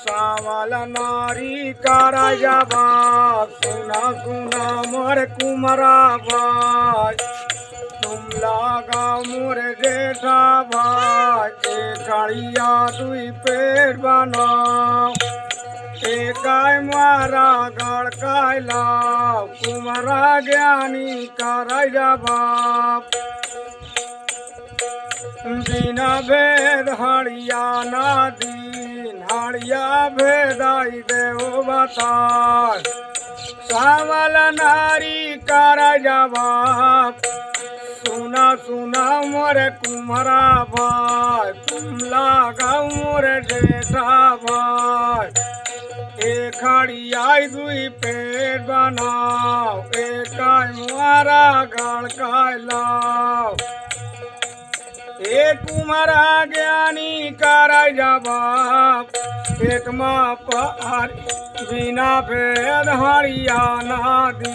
सावल नारी कारा जवाब सुना सुना मोर कुमरा भाई तुम लागा मोर जेठा भाई एक खड़िया दुई पेड़ बनाओ एक मारा गढ़ कैला कुमरा ज्ञानी कारा जवाब बिना भेद हड़िया ना दीन हड़िया भेदाई देव बता सावल नारी कर जवाब सुना सुना मोरे कुम्हरा भाई तुम लागा मोरे जेठा भाई एक हड़िया दुई पेड़ बनाओ एक मारा गढ़ कैलाओ एक कुमारा ज्ञानी कर जवाब एक माँ बिना भेद हरिया ना दी